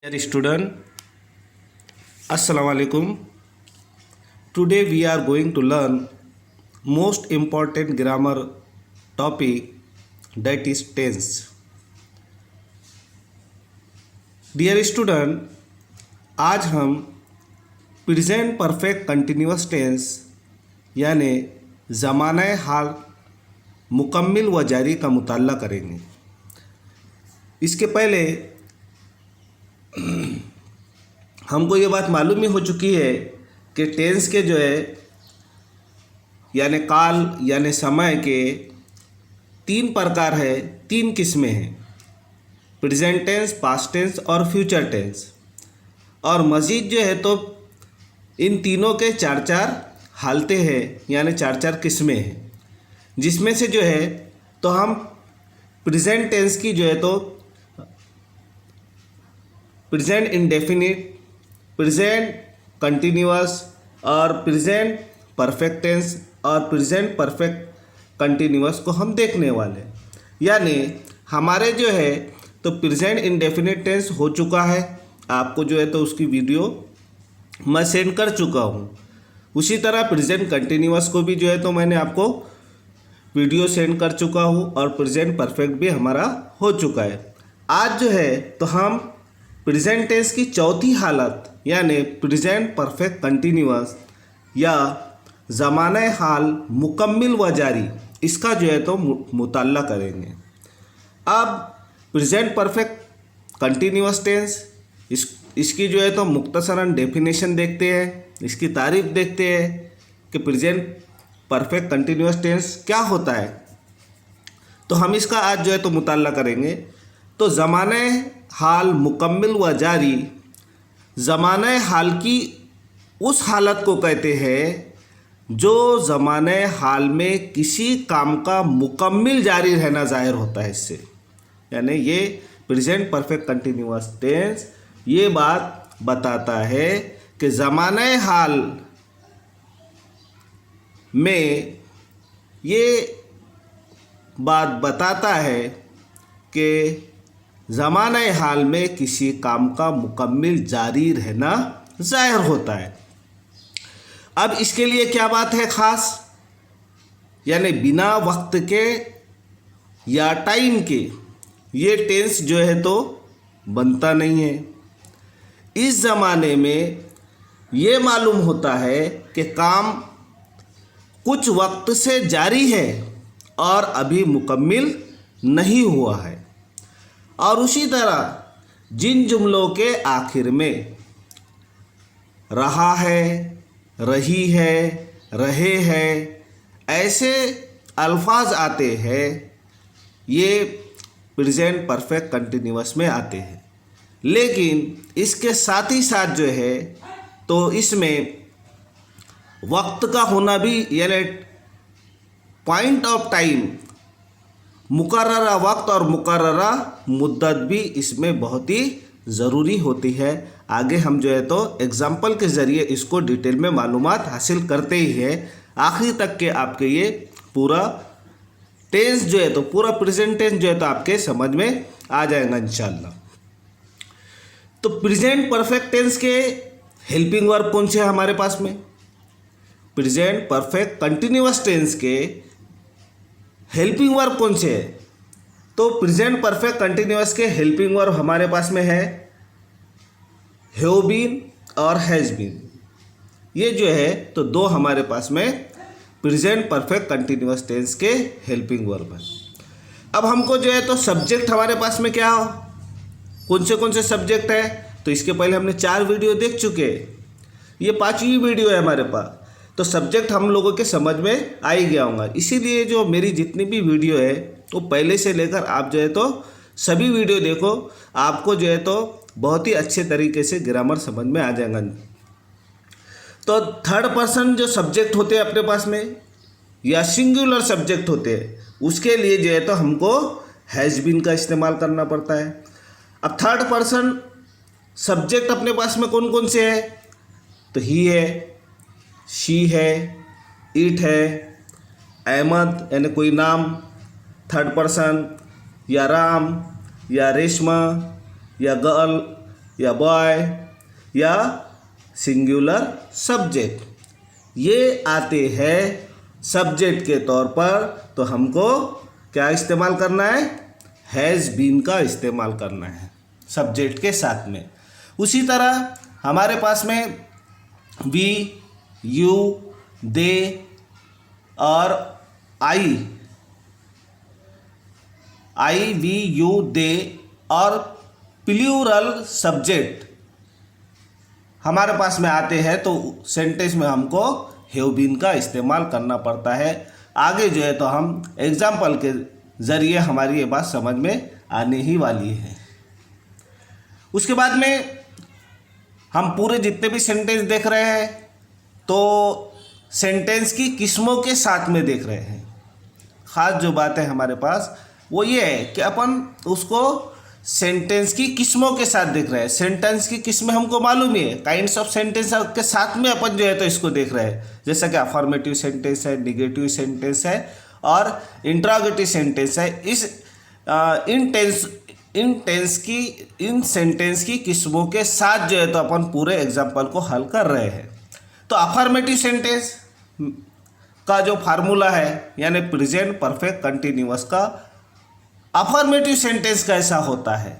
Dear student, Assalamu alaikum. Today we are going to learn most important grammar topic, that is tense. Dear student, आज हम present perfect continuous tense यानी ज़माना हाल मुकम्मिल व जारी का मुताल्ला करेंगे। इसके पहले हमको ये बात मालूम ही हो चुकी है कि टेंस के जो है यानी काल यानी समय के तीन प्रकार है, तीन किस्में हैं, प्रेजेंट टेंस, पास्ट टेंस और फ्यूचर टेंस। और मज़ीद जो है तो इन तीनों के चार चार हालतें हैं यानी चार चार किस्में हैं, जिसमें से जो है तो हम प्रेजेंट टेंस की जो है तो प्रेजेंट इंडेफिनिट, प्रेजेंट कंटिन्यूअस और प्रेजेंट परफेक्ट टेंस और प्रेजेंट परफेक्ट कंटिन्यूअस को हम देखने वाले। यानी हमारे जो है तो प्रेजेंट इंडेफिनिट टेंस हो चुका है, आपको जो है तो उसकी वीडियो मैं सेंड कर चुका हूँ। उसी तरह प्रेजेंट कंटिन्यूअस को भी जो है तो मैंने आपको वीडियो सेंड कर चुका हूँ और प्रेजेंट परफेक्ट भी हमारा हो चुका है। आज जो है तो हम प्रेजेंट टेंस की चौथी हालत यानी प्रेजेंट परफेक्ट कंटिन्यूअस या ज़माना हाल मुकम्मिल व जारी, इसका जो है तो मुताल्ला करेंगे। अब प्रेजेंट परफेक्ट कंटिन्यूअस टेंस इसकी जो है तो मुख्तसरन डेफिनेशन देखते हैं, इसकी तारीफ देखते हैं कि प्रेजेंट परफेक्ट कंटिन्यूअस टेंस क्या होता है। तो हम इसका आज जो है तो मुताल्ला करेंगे। तो ज़माने हाल मुकम्मिल व जारी, ज़माने हाल की उस हालत को कहते हैं जो ज़माने हाल में किसी काम का मुकम्मिल जारी रहना ज़ाहिर होता है इससे। यानी ये प्रेजेंट परफेक्ट कंटिन्यूअस टेंस ये बात बताता है कि ज़माने हाल में ये बात बताता है कि ज़माने हाल में किसी काम का मुकम्मिल जारी रहना ज़ाहिर होता है। अब इसके लिए क्या बात है ख़ास, यानी बिना वक्त के या टाइम के ये टेंस जो है तो बनता नहीं है। इस ज़माने में ये मालूम होता है कि काम कुछ वक्त से जारी है और अभी मुकम्मिल नहीं हुआ है। और उसी तरह जिन जुमलों के आखिर में रहा है, रही है, रहे हैं ऐसे अल्फाज आते हैं, ये प्रेजेंट परफेक्ट कंटिन्यूअस में आते हैं। लेकिन इसके साथ ही साथ जो है तो इसमें वक्त का होना भी यानी पॉइंट ऑफ टाइम, मुकर्ररा वक्त और मुकर्ररा मुद्दत भी इसमें बहुत ही ज़रूरी होती है। आगे हम जो है तो एग्जाम्पल के ज़रिए इसको डिटेल में मालूमात हासिल करते ही हैं। आखिर तक के आपके ये पूरा टेंस जो है तो पूरा प्रेजेंट टेंस जो है तो आपके समझ में आ जाएगा इंशाल्लाह। तो प्रेजेंट परफेक्ट टेंस के हेल्पिंग वर्ब कौन से हैं हमारे पास में? प्रेजेंट परफेक्ट कंटिन्यूअस टेंस के हेल्पिंग वर्ब कौन से है? तो प्रेजेंट परफेक्ट कंटिन्यूअस के हेल्पिंग वर्ब हमारे पास में है हैव बीन और हैज़ बीन। ये जो है तो दो हमारे पास में प्रेजेंट परफेक्ट कंटिन्यूअस टेंस के हेल्पिंग वर्ब है। अब हमको जो है तो सब्जेक्ट हमारे पास में क्या हो, कौन से सब्जेक्ट है? तो इसके पहले हमने 4 वीडियो देख चुके हैं, ये 5वीं वीडियो है हमारे पास। तो सब्जेक्ट हम लोगों के समझ में आ ही गया होगा। इसीलिए जो मेरी जितनी भी वीडियो है वो पहले से लेकर आप जो है तो सभी वीडियो देखो, आपको जो है तो बहुत ही अच्छे तरीके से ग्रामर समझ में आ जाएगा। तो थर्ड पर्सन जो सब्जेक्ट होते हैं अपने पास में या सिंगुलर सब्जेक्ट होते हैं, उसके लिए जो है तो हमको हैज़ बीन का इस्तेमाल करना पड़ता है। अब थर्ड पर्सन सब्जेक्ट अपने पास में कौन कौन से है? तो ही है, शी है, इट है, अहमद यानी कोई नाम थर्ड पर्सन, या राम या रेशमा या गर्ल या बॉय या सिंगुलर सब्जेक्ट, ये आते हैं सब्जेक्ट के तौर पर, तो हमको क्या इस्तेमाल करना है? हैज़ बीन का इस्तेमाल करना है सब्जेक्ट के साथ में। उसी तरह हमारे पास में वी, यू, दे और आई, वी, यू, दे और प्लूरल सब्जेक्ट हमारे पास में आते हैं, तो सेंटेंस में हमको हैव बीन का इस्तेमाल करना पड़ता है। आगे जो है तो हम एग्जाम्पल के ज़रिए हमारी ये बात समझ में आने ही वाली है। उसके बाद में हम पूरे जितने भी सेंटेंस देख रहे हैं तो सेंटेंस की किस्मों के साथ में देख रहे हैं। ख़ास जो बात है हमारे पास वो ये है कि अपन उसको सेंटेंस की किस्मों के साथ देख रहे हैं। सेंटेंस की किस्में हमको मालूम ही है, काइंड्स ऑफ सेंटेंस के साथ में अपन जो है तो इसको देख रहे हैं, जैसा कि अफर्मेटिव सेंटेंस है, निगेटिव सेंटेंस है और इंट्रोगेटिव सेंटेंस है। इन सेंटेंस की किस्मों के साथ जो है तो अपन पूरे एग्जाम्पल को हल कर रहे हैं। तो अफर्मेटिव सेंटेंस का जो फार्मूला है यानी प्रेजेंट परफेक्ट कंटिन्यूअस का अफर्मेटिव सेंटेंस कैसा होता है,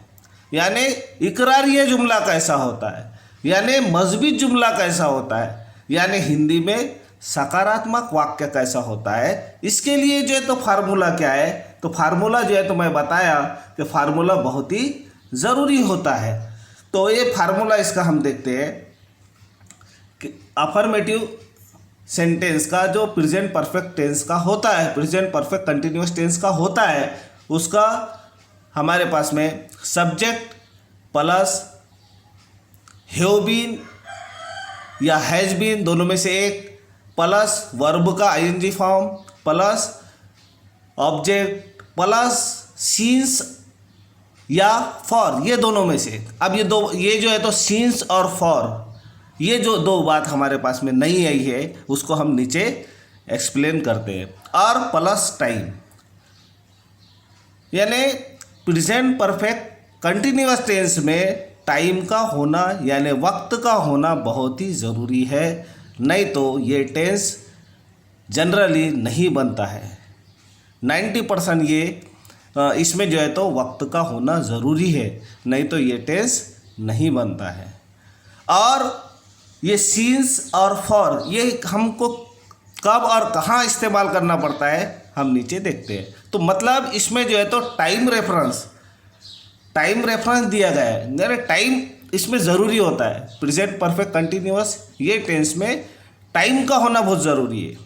यानी इकरारिया जुमला कैसा होता है, यानी मज़बूत जुमला कैसा होता है, यानी हिंदी में सकारात्मक वाक्य कैसा होता है, इसके लिए जो है तो फार्मूला क्या है। तो फार्मूला जो है तो मैं बताया कि फार्मूला बहुत ही ज़रूरी होता है। तो ये फार्मूला इसका हम देखते हैं कि अफर्मेटिव सेंटेंस का जो प्रेजेंट परफेक्ट टेंस का होता है, प्रेजेंट परफेक्ट कंटिन्यूअस टेंस का होता है, उसका हमारे पास में सब्जेक्ट प्लस हैव बीन या हैज़ बीन दोनों में से एक, प्लस वर्ब का ING form, plus object, plus since या फॉर, ये दोनों में से। अब ये जो है तो सीन्स और फॉर, ये जो दो बात हमारे पास में नहीं आई है उसको हम नीचे एक्सप्लेन करते हैं। और प्लस टाइम, यानी प्रेजेंट परफेक्ट कंटिन्यूअस टेंस में टाइम का होना यानी वक्त का होना बहुत ही ज़रूरी है, नहीं तो ये टेंस जनरली नहीं बनता है। 90% ये इसमें जो है तो वक्त का होना ज़रूरी है, नहीं तो ये टेंस नहीं बनता है। और ये सीन्स और फॉर ये हमको कब और कहाँ इस्तेमाल करना पड़ता है हम नीचे देखते हैं। तो मतलब इसमें जो है तो टाइम रेफरेंस दिया गया है, यानी टाइम इसमें ज़रूरी होता है। प्रेजेंट परफेक्ट कंटिन्यूअस ये टेंस में टाइम का होना बहुत ज़रूरी है।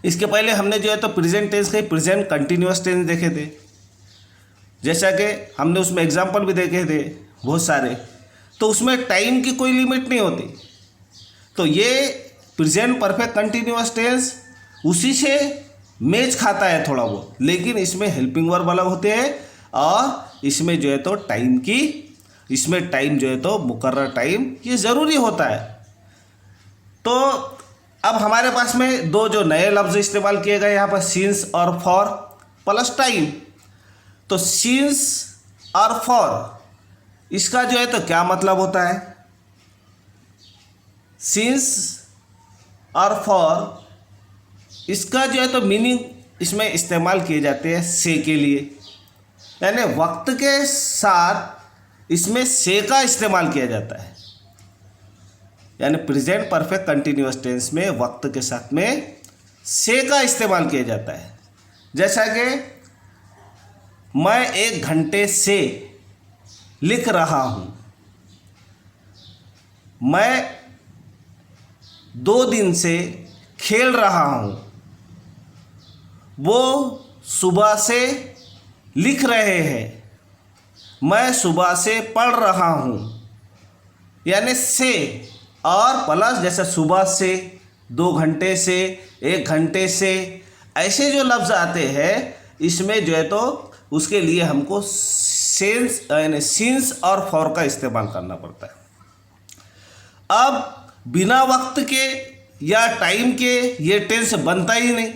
इसके पहले हमने जो है तो प्रेजेंट टेंस के प्रेजेंट कंटिन्यूअस टेंस देखे थे, जैसा कि हमने उसमें एग्जाम्पल भी देखे थे बहुत सारे, तो उसमें टाइम की कोई लिमिट नहीं होती। तो ये प्रेजेंट परफेक्ट कंटिन्यूअस टेंस उसी से मैच खाता है थोड़ा बहुत, लेकिन इसमें हेल्पिंग वर्ब अलग होते हैं और इसमें जो है तो इसमें टाइम जो है तो मुकर्रर टाइम ये ज़रूरी होता है। तो अब हमारे पास में दो जो नए लफ्ज़ इस्तेमाल किए गए यहाँ पर सीन्स और फॉर प्लस टाइम। तो सीन्स और फॉर इसका जो है तो क्या मतलब होता है? सीन्स और फॉर इसका जो है तो मीनिंग इसमें इस्तेमाल किए जाते हैं से के लिए, यानी वक्त के साथ इसमें से का इस्तेमाल किया जाता है। यानी प्रेजेंट परफेक्ट कंटिन्यूअस टेंस में वक्त के साथ में से का इस्तेमाल किया जाता है। जैसा कि मैं 1 घंटे से लिख रहा हूँ, मैं 2 दिन से खेल रहा हूँ, वो सुबह से लिख रहे हैं, मैं सुबह से पढ़ रहा हूँ। यानी से और प्लस, जैसे सुबह से, 2 घंटे से, 1 घंटे से, ऐसे जो लफ्ज़ आते हैं इसमें जो है तो उसके लिए हमको सेंस यानी सीन्स और फॉर का इस्तेमाल करना पड़ता है। अब बिना वक्त के या टाइम के ये टेंस बनता ही नहीं,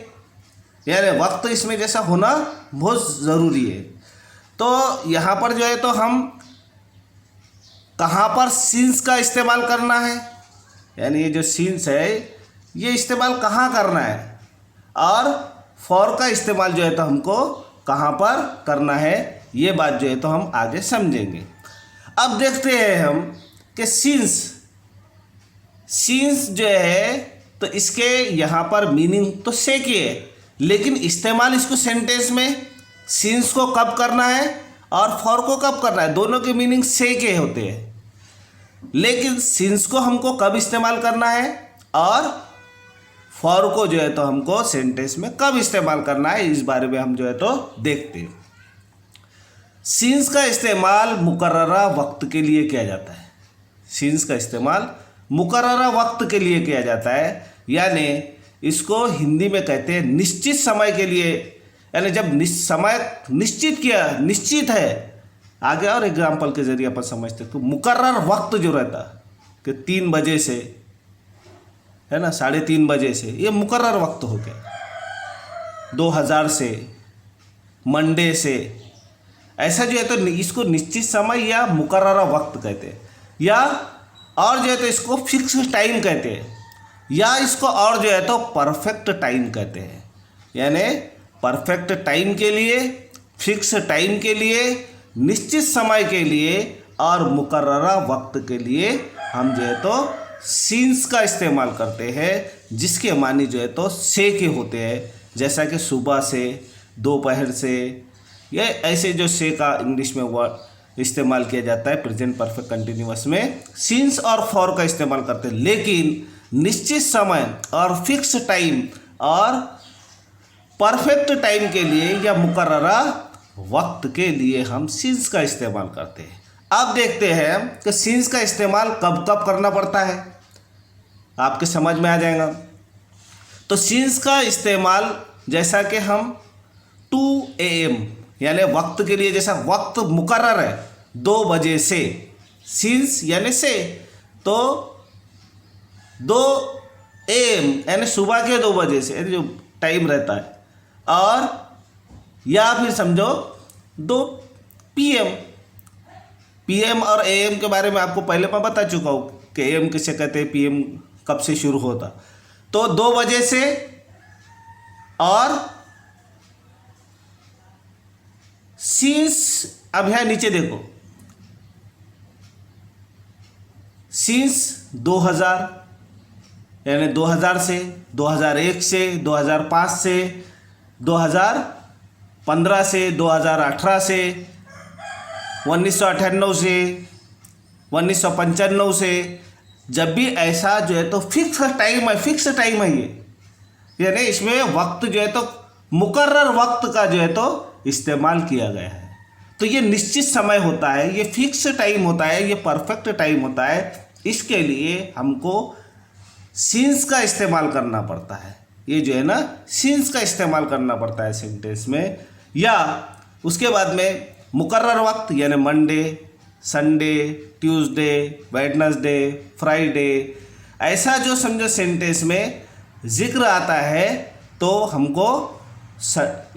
यानी वक्त इसमें जैसा होना बहुत ज़रूरी है। तो यहाँ पर जो है तो हम कहाँ पर सिंस का इस्तेमाल करना है, यानी ये जो सिंस है ये इस्तेमाल कहाँ करना है, और फॉर का इस्तेमाल जो है तो हमको कहाँ पर करना है, ये बात जो है तो हम आगे समझेंगे। अब देखते हैं हम कि सिंस जो है तो इसके यहाँ पर मीनिंग तो से की है, लेकिन इस्तेमाल इसको सेंटेंस में सिंस को कब करना है और फॉर को कब करना है, दोनों के मीनिंग से के होते हैं। लेकिन सिंस को हमको कब इस्तेमाल करना है और फॉर को जो है तो हमको सेंटेंस में कब इस्तेमाल करना है, इस बारे में हम जो है तो देखते हैं। सिंस का इस्तेमाल मुकर्ररा वक्त के लिए किया जाता है। सिंस का इस्तेमाल मुकर्ररा वक्त के लिए किया जाता है, यानी इसको हिंदी में कहते हैं निश्चित समय के लिए, यानी जब समय निश्चित है। आगे और एग्जाम्पल के जरिए अपन समझते तो मुकर्रर वक्त जो रहता कि 3 बजे से है ना 3:30 बजे से, ये मुकर्रर वक्त हो गया। 2000 से, मंडे से, ऐसा जो है तो इसको निश्चित समय या मुकर्ररा वक्त कहते हैं, या और जो है तो इसको फिक्स टाइम कहते हैं, या इसको और जो है तो परफेक्ट टाइम कहते हैं। यानी परफेक्ट टाइम के लिए, फिक्स टाइम के लिए, निश्चित समय के लिए और मुकर्ररा वक्त के लिए हम जो है तो सिंस का इस्तेमाल करते हैं, जिसके मानी जो है तो से के होते हैं, जैसा कि सुबह से, दोपहर से, ये ऐसे जो से का इंग्लिश में वर्ड इस्तेमाल किया जाता है प्रेजेंट परफेक्ट कंटिन्यूअस में, सिंस और फॉर का इस्तेमाल करते हैं। लेकिन निश्चित समय और फिक्स टाइम और परफेक्ट टाइम के लिए या मुकर्ररा वक्त के लिए हम सिंस का इस्तेमाल करते हैं। अब देखते हैं कि सिंस का इस्तेमाल कब कब करना पड़ता है, आपके समझ में आ जाएगा। तो सिंस का इस्तेमाल जैसा कि हम 2 AM यानी वक्त के लिए, जैसा वक्त मुकर्रर है 2 बजे से, सिंस यानी से, तो 2 AM यानी सुबह के 2 बजे से जो टाइम रहता है, और या फिर समझो 2 PM और AM के बारे में आपको पहले मैं बता चुका हूँ कि AM किसे कहते हैं, PM कब से शुरू होता। तो 2 बजे से, और सिंस, अब यहाँ नीचे देखो, सिंस 2000 यानी 2000 से, 2001 से, 2005 से, 2015 से, 2018 से, 1998 से, 1995 से, जब भी ऐसा जो है तो फिक्स टाइम है ये, यानी इसमें वक्त जो है तो मुकर्रर वक्त का जो है तो इस्तेमाल किया गया है। तो ये निश्चित समय होता है, ये फिक्स टाइम होता है, ये परफेक्ट टाइम होता है। इसके लिए हमको सिंस का इस्तेमाल करना पड़ता है, ये जो है ना सिंस का इस्तेमाल करना पड़ता है सेंटेंस में। या उसके बाद में मुकर्रर वक्त यानी Monday, Sunday, Tuesday, Wednesday, Friday, ऐसा जो समझो सेंटेंस में जिक्र आता है, तो हमको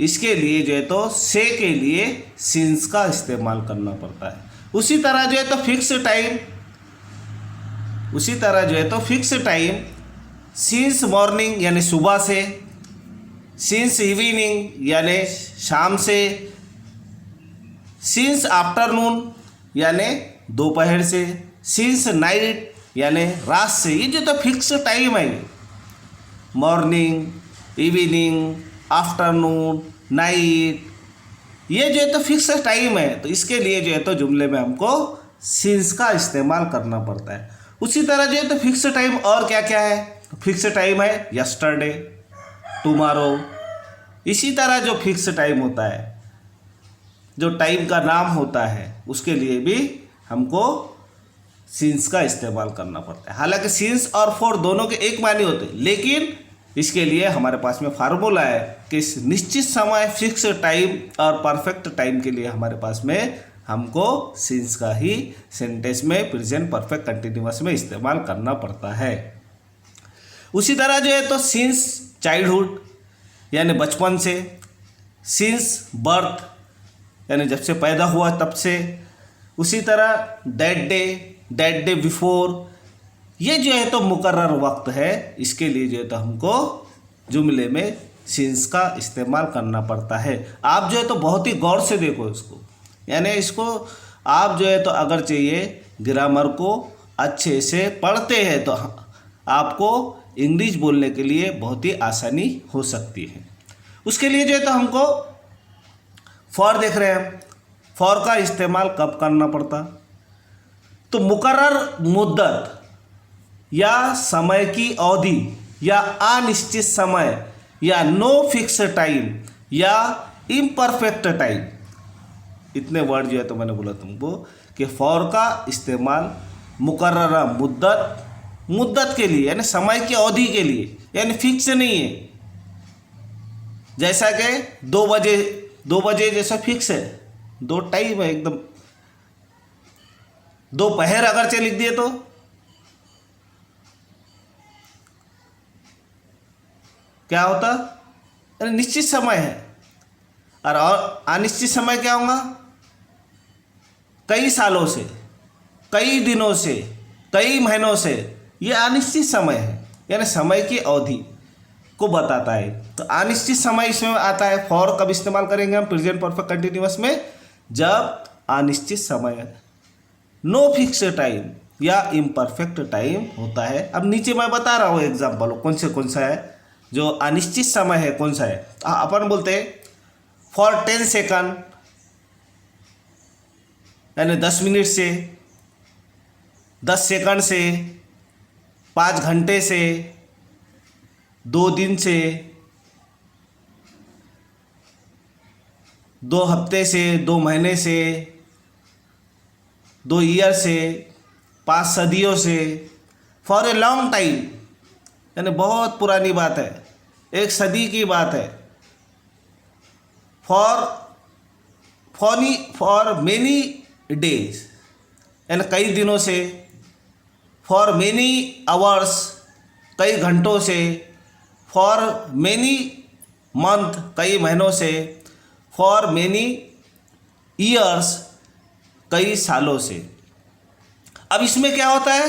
इसके लिए जो है तो से के लिए सिंस का इस्तेमाल करना पड़ता है। उसी तरह जो है तो फिक्स टाइम सिंस मॉर्निंग यानी सुबह से, सिंस इवनिंग यानी शाम से, सिंस आफ्टरनून यानी दोपहर से, सिंस नाइट यानी रात से। ये जो तो फिक्स टाइम है, मॉर्निंग, इवनिंग, आफ्टरनून, नाइट, ये जो है तो फिक्स टाइम है। तो इसके लिए जो है तो जुमले में हमको सिंस का इस्तेमाल करना पड़ता है। उसी तरह जो है तो फिक्स टाइम और क्या क्या है, फिक्स टाइम है यस्टरडे, टुमारो। इसी तरह जो फिक्स टाइम होता है, जो टाइम का नाम होता है, उसके लिए भी हमको सिंस का इस्तेमाल करना पड़ता है। हालांकि सिंस और फॉर दोनों के एक मानी होते हैं, लेकिन इसके लिए हमारे पास में फार्मूला है कि निश्चित समय, फिक्स टाइम और परफेक्ट टाइम के लिए हमारे पास में हमको सिंस का ही सेंटेंस में प्रेजेंट परफेक्ट कंटिन्यूअस में इस्तेमाल करना पड़ता है। उसी तरह जो है तो सिंस चाइल्डहुड यानी बचपन से, सिंस बर्थ यानी जब से पैदा हुआ तब से, उसी तरह death day that day before, ये जो है तो मुकर्रर वक्त है। इसके लिए जो है तो हमको जुमले में सिंस का इस्तेमाल करना पड़ता है। आप जो है तो बहुत ही गौर से देखो इसको, यानी इसको आप जो है तो अगर चाहिए ग्रामर को अच्छे से पढ़ते हैं तो आपको इंग्लिश बोलने के लिए बहुत ही आसानी हो सकती है। उसके लिए जो है तो हमको फॉर देख रहे हैं, फॉर का इस्तेमाल कब करना पड़ता, तो मुकर्रर मुद्दत या समय की अवधि या अनिश्चित समय या नो फिक्स टाइम या इम्परफेक्ट टाइम, इतने वर्ड जो है तो मैंने बोला तुमको कि फॉर का इस्तेमाल मुकर्ररा मुद्दत के लिए यानी समय की अवधि के लिए, यानी फिक्स नहीं है। जैसा कि 2 बजे जैसा फिक्स है, 2 टाइम है एकदम। दोपहर अगर से लिख दिए तो क्या होता, यानी निश्चित समय है। और अनिश्चित समय क्या होगा, कई सालों से, कई दिनों से, कई महीनों से, ये अनिश्चित समय है, यानी समय की अवधि को बताता है। तो अनिश्चित समय इसमें आता है। फॉर कब इस्तेमाल करेंगे हम प्रेजेंट परफेक्ट कंटिन्यूअस में, जब अनिश्चित समय, नो फिक्स टाइम या इम्परफेक्ट टाइम होता है। अब नीचे मैं बता रहा हूँ एग्जाम्पल कौन सा है जो अनिश्चित समय है, कौन सा है। अपन बोलते हैं फॉर 10 सेकंड, यानी 10 मिनट से, 10 सेकंड से, 5 घंटे से, 2 दिन से, 2 हफ्ते से, 2 महीने से, 2 ईयर से, 5 सदियों से, फॉर ए लॉन्ग टाइम, यानी बहुत पुरानी बात है, 1 सदी की बात है। फॉर मेनी डेज, यानी कई दिनों से। फॉर मेनी आवर्स, कई घंटों से। फॉर मेनी मंथ, कई महीनों से। फॉर मेनी ईयर्स, कई सालों से। अब इसमें क्या होता है,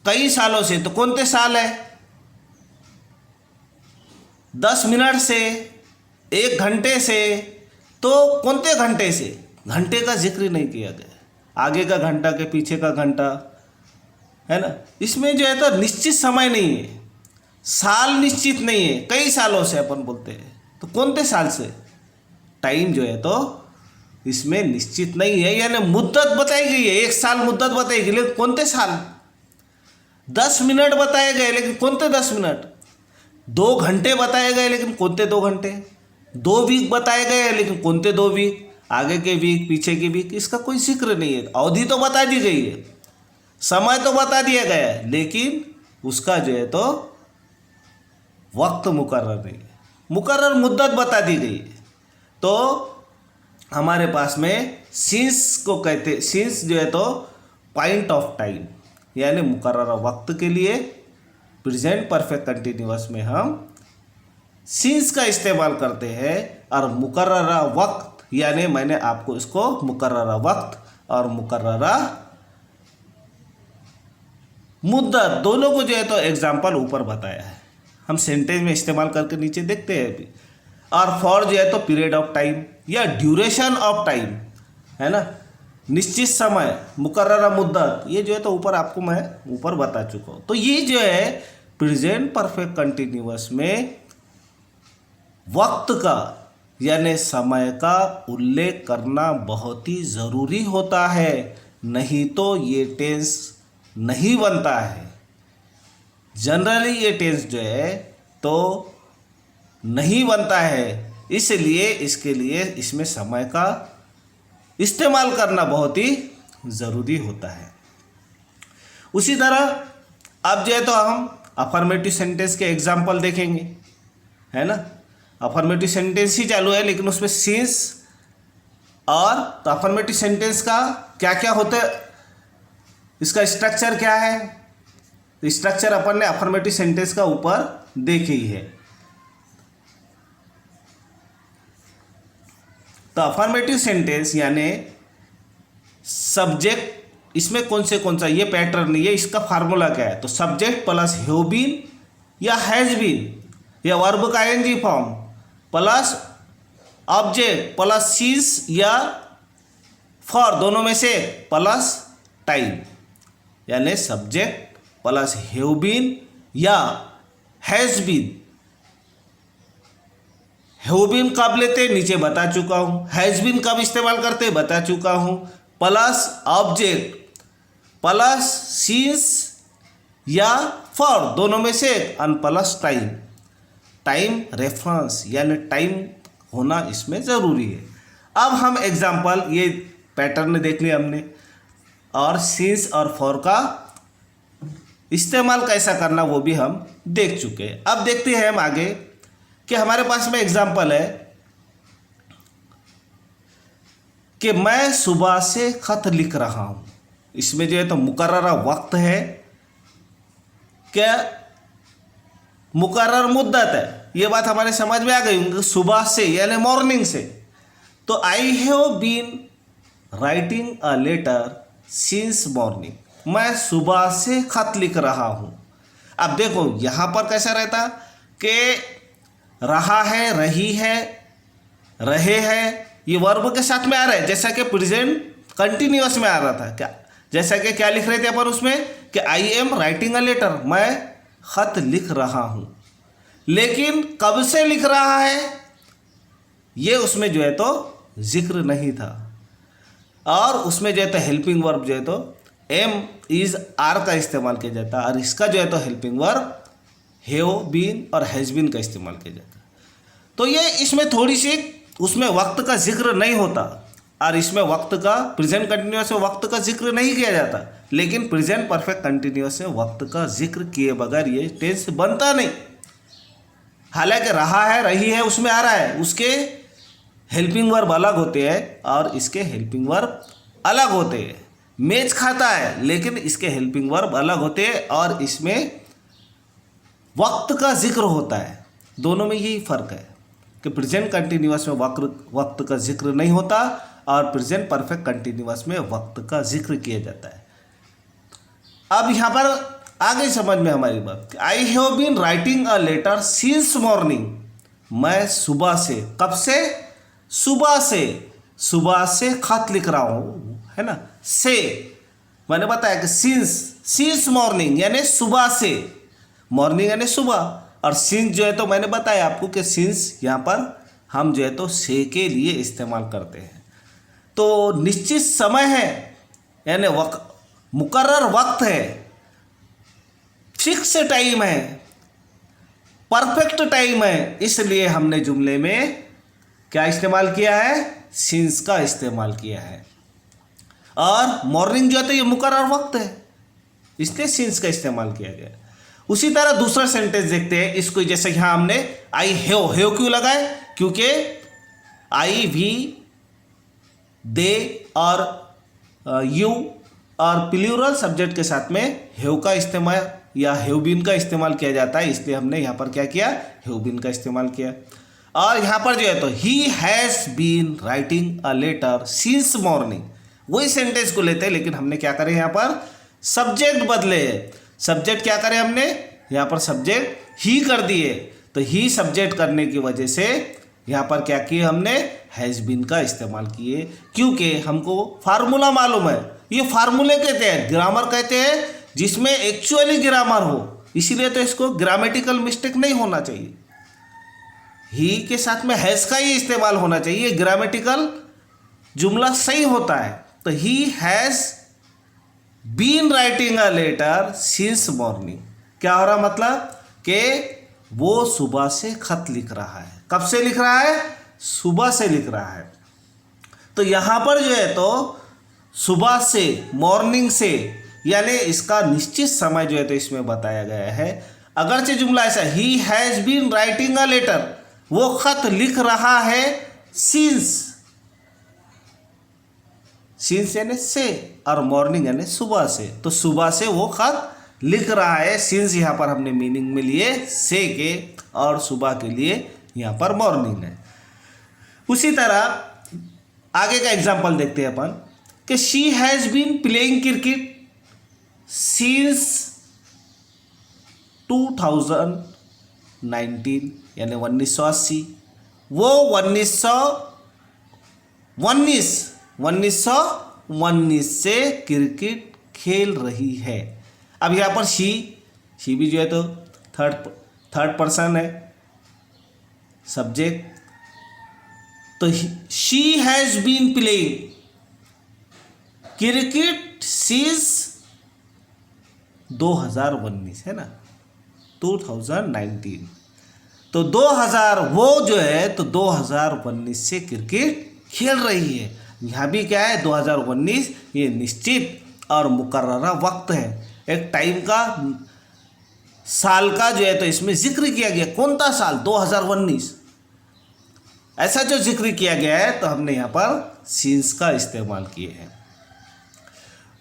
कई सालों से, तो कौन से साल है, 10 मिनट से, 1 घंटे से, तो कौन से घंटे से, घंटे का जिक्र नहीं किया गया, आगे का घंटा के पीछे का घंटा, है ना। इसमें जो है तो निश्चित समय नहीं है, साल निश्चित नहीं है, कई सालों से अपन बोलते हैं, तो कौन से साल से, टाइम जो है तो इसमें निश्चित नहीं है, यानी मुद्दत बताई गई है, 1 साल मुद्दत बताई गई, लेकिन कौन से साल। 10 मिनट बताए गए, लेकिन कौन से 10 मिनट। 2 घंटे बताए गए, लेकिन कौन से 2 घंटे। 2 वीक बताए गए, लेकिन कौन से 2 वीक, आगे के वीक, पीछे के वीक, इसका कोई जिक्र नहीं है। अवधि तो बता दी गई है, समय तो बता दिया गया है, लेकिन उसका जो है तो वक्त मुकर्रर नहीं है, मुकर्रर मुद्दत बता दी गई है। तो हमारे पास में सिंस को कहते, सिंस जो है तो पॉइंट ऑफ टाइम, यानी मुकर्रर वक्त के लिए प्रेजेंट परफेक्ट कंटिन्यूअस में हम सिंस का इस्तेमाल करते हैं। और मुकर्ररा वक्त, यानी मैंने आपको इसको मुकर्ररा वक्त और मुकर्ररा मुद्दत दोनों को जो है तो एग्जाम्पल ऊपर बताया है, हम सेंटेंस में इस्तेमाल करके नीचे देखते हैं अभी। और फॉर जो है तो पीरियड ऑफ टाइम या ड्यूरेशन ऑफ टाइम, है ना, निश्चित समय, मुकर्ररा मुद्दत, ये जो है तो ऊपर आपको मैं ऊपर बता चुका हूँ। तो ये जो है प्रेजेंट परफेक्ट कंटिन्यूअस में वक्त का यानी समय का उल्लेख करना बहुत ही ज़रूरी होता है, नहीं तो ये टेंस नहीं बनता है। जनरली ये टेंस जो है तो नहीं बनता है, इसलिए इसके लिए इसमें समय का इस्तेमाल करना बहुत ही ज़रूरी होता है। उसी तरह अब जो है तो हम अफर्मेटिव सेंटेंस के एग्जाम्पल देखेंगे, है ना। अफर्मेटिव सेंटेंस ही चालू है, लेकिन उसमें सिंस और, तो अफर्मेटिव सेंटेंस का क्या क्या होता है, इसका स्ट्रक्चर क्या है, तो स्ट्रक्चर अपन ने अफर्मेटिव सेंटेंस का ऊपर देखे ही है। तो अफर्मेटिव सेंटेंस यानी सब्जेक्ट इसमें कौन सा ये पैटर्न, ये इसका फार्मूला क्या है? तो सब्जेक्ट प्लस हैव बीन या हैज बीन या वर्ब का ING form plus object plus सीज या फॉर, दोनों में से प्लस टाइम, यानी सब्जेक्ट प्लस हैव बीन या हैज बीन। हैव बीन कब लेते नीचे बता चुका हूं, हैज बीन कब इस्तेमाल करते बता चुका हूं, प्लस ऑब्जेक्ट प्लस सींस या फॉर, दोनों में से अन प्लस टाइम। टाइम रेफरेंस यानी टाइम होना इसमें ज़रूरी है। अब हम एग्जाम्पल, ये पैटर्न देख लिया हमने, और सींस और फॉर का इस्तेमाल कैसा करना वो भी हम देख चुके हैं। अब देखते हैं हम आगे कि हमारे पास में एग्जाम्पल है कि मैं सुबह से खत लिख रहा हूँ। इसमें जो है तो मुकर्रर वक्त है, क्या मुकर्रर मुद्दत है, ये बात हमारे समझ में आ गई होंगी। सुबह से यानी मॉर्निंग से, तो I have been writing a letter since morning, मैं सुबह से खत लिख रहा हूँ। अब देखो यहाँ पर कैसा रहता कि रहा है, रही है, रहे हैं, ये वर्ब के साथ में आ रहा है, जैसा कि प्रेजेंट कंटिन्यूअस में आ रहा था। क्या जैसा कि क्या लिख रहे थे अपन उसमें कि I am writing a letter, मैं खत लिख रहा हूँ। लेकिन कब से लिख रहा है ये उसमें जो है तो जिक्र नहीं था, और उसमें जो है तो हेल्पिंग वर्ब जो है तो एम इज आर का इस्तेमाल किया जाता है, और इसका जो है तो हेल्पिंग वर्ब हैव बीन और हैज बीन का इस्तेमाल किया जाता है। तो ये इसमें थोड़ी सी उसमें वक्त का जिक्र नहीं होता, और इसमें वक्त का प्रेजेंट कंटिन्यूअस में वक्त का जिक्र नहीं किया जाता, लेकिन प्रेजेंट परफेक्ट कंटिन्यूअस में वक्त का जिक्र किए बगैर ये टेंस बनता नहीं। हालांकि रहा है, रही है उसमें आ रहा है, उसके हेल्पिंग वर्ब अलग होते हैं और इसके हेल्पिंग वर्ब अलग होते हैं। मेज खाता है लेकिन इसके हेल्पिंग वर्ब अलग होते हैं, और इसमें वक्त का जिक्र होता है। दोनों में यही फर्क है कि प्रेजेंट कंटिन्यूअस में वक्त का जिक्र नहीं होता, और प्रेजेंट परफेक्ट कंटिन्यूअस में वक्त का जिक्र किया जाता है। अब यहाँ पर आगे समझ में हमारी बात, I have been writing a letter since morning, मैं सुबह से, कब से? सुबह से खत लिख रहा हूँ, है ना। से मैंने बताया कि सिंस मॉर्निंग यानी सुबह से, मॉर्निंग यानी सुबह, और सिंस जो है तो मैंने बताया आपको कि सिंस यहाँ पर हम जो है तो से के लिए इस्तेमाल करते हैं। तो निश्चित समय है यानी मुकर्रर वक्त है, फिक्स टाइम है, परफेक्ट टाइम है, इसलिए हमने जुमले में क्या इस्तेमाल किया है? सिंस का इस्तेमाल किया है। और मॉर्निंग जो है तो ये मुकर्रर वक्त है, इसलिए सिंस का इस्तेमाल किया गया। उसी तरह दूसरा सेंटेंस देखते हैं इसको, जैसे यहाँ हमने आई हैव क्यों लगाए? क्योंकि आई भी, दे और यू और प्लूरल सब्जेक्ट के साथ में हैव का इस्तेमाल या हैव बीन का इस्तेमाल किया जाता है, इसलिए हमने यहाँ पर क्या किया? हैव बीन का इस्तेमाल किया। और यहाँ पर जो है तो he has been writing a letter since morning, वही सेंटेंस को लेते हैं, लेकिन हमने क्या करें यहाँ पर? सब्जेक्ट बदले। सब्जेक्ट क्या करें हमने यहाँ पर? सब्जेक्ट ही कर दिए। तो ही सब्जेक्ट करने की वजह से यहाँ पर क्या किए हमने? हैज़ बीन का इस्तेमाल किए, क्योंकि हमको फार्मूला मालूम है। ये फार्मूले कहते हैं, ग्रामर कहते हैं, जिसमें एक्चुअली ग्रामर हो, इसीलिए तो इसको ग्रामेटिकल मिस्टेक नहीं होना चाहिए। ही के साथ में हैज़ का ही इस्तेमाल होना चाहिए, ग्रामेटिकल जुमला सही होता है। तो he has been writing a letter since morning, क्या हो रहा? मतलब कि वो सुबह से खत लिख रहा है। कब से लिख रहा है? सुबह से लिख रहा है। तो यहाँ पर जो है तो सुबह से, मॉर्निंग से, यानी इसका निश्चित समय जो है तो इसमें बताया गया है। अगरचे जुमला ऐसा, he has been writing a letter, वो खत लिख रहा है सिंस यानी से, और मॉर्निंग यानी सुबह से। तो सुबह से वो खत लिख रहा है। सिंस यहाँ पर हमने मीनिंग में लिए से के, और सुबह के लिए यहाँ पर मॉर्निंग है। उसी तरह आगे का एग्जाम्पल देखते हैं अपन कि she has been playing cricket since 2019 यानी 1980। वो 1919 से क्रिकेट खेल रही है। अब यहाँ पर शी भी जो है तो थर्ड पर्सन है सब्जेक्ट, तो she has been playing cricket since 2019 है ना, 2019। तो 2000 वो जो है तो 2019 से क्रिकेट खेल रही है। यहाँ भी क्या है 2019 ये निश्चित और मुकर्ररा वक्त है, एक टाइम का साल का जो है तो इसमें जिक्र किया गया। कौन सा साल? 2019। ऐसा जो जिक्र किया गया है तो हमने यहाँ पर सिंस का इस्तेमाल किए हैं।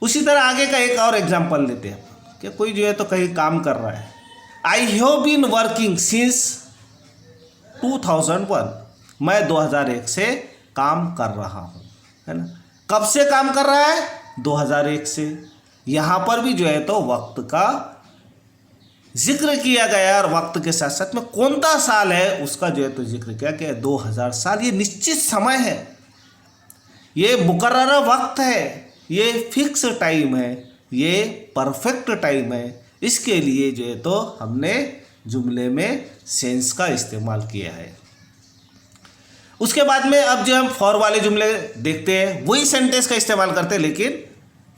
उसी तरह आगे का एक और एग्जाम्पल लेते हैं कि कोई जो है तो कहीं काम कर रहा है। I have been working since 2001। मैं 2001 से काम कर रहा हूँ, है ना। कब से काम कर रहा है? 2001 से। यहाँ पर भी जो है तो वक्त का जिक्र किया गया और वक्त के साथ साथ में कौन सा साल है उसका जो है तो जिक्र किया कि 2000 साल। ये निश्चित समय है, ये मुकर्ररा वक्त है, ये फिक्स टाइम है, ये परफेक्ट टाइम है। इसके लिए जो है तो हमने जुमले में सेंस का इस्तेमाल किया है। उसके बाद में अब जो हम फॉर वाले जुमले देखते हैं, वही सेंटेंस का इस्तेमाल करते हैं लेकिन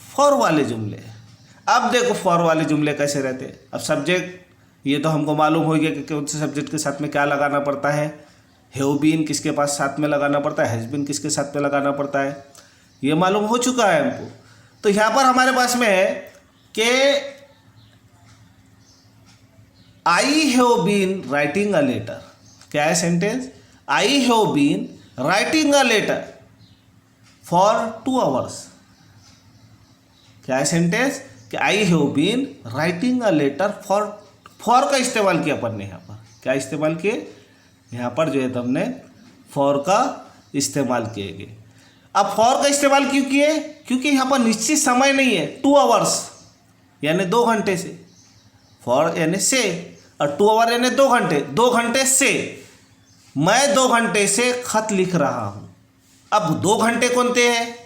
फॉर वाले जुमले। अब देखो फॉर वाले जुमले कैसे रहते हैं। अब सब्जेक्ट ये तो हमको मालूम हो गया कि कौन से सब्जेक्ट के साथ में क्या लगाना पड़ता है। हैव बीन किसके पास साथ में लगाना पड़ता है, हैज़ बीन किसके साथ में लगाना पड़ता है, ये मालूम हो चुका है हमको। तो यहाँ पर हमारे पास में है कि I have been writing a letter. क्या है sentence? I have been writing a letter for 2 hours. क्या है सेंटेंस? कि I have been writing a letter for का इस्तेमाल किया अपन ने। यहाँ पर क्या इस्तेमाल किए? यहाँ पर जो है तो हमने फॉर का इस्तेमाल किए गए। अब फॉर का इस्तेमाल क्यों किए? क्योंकि यहाँ पर निश्चित समय नहीं है। 2 आवर्स यानी 2 घंटे से, फॉर यानी से, और 2 आवर यानी 2 घंटे। 2 घंटे से, मैं 2 घंटे से खत लिख रहा हूँ। अब 2 घंटे कौन से हैं?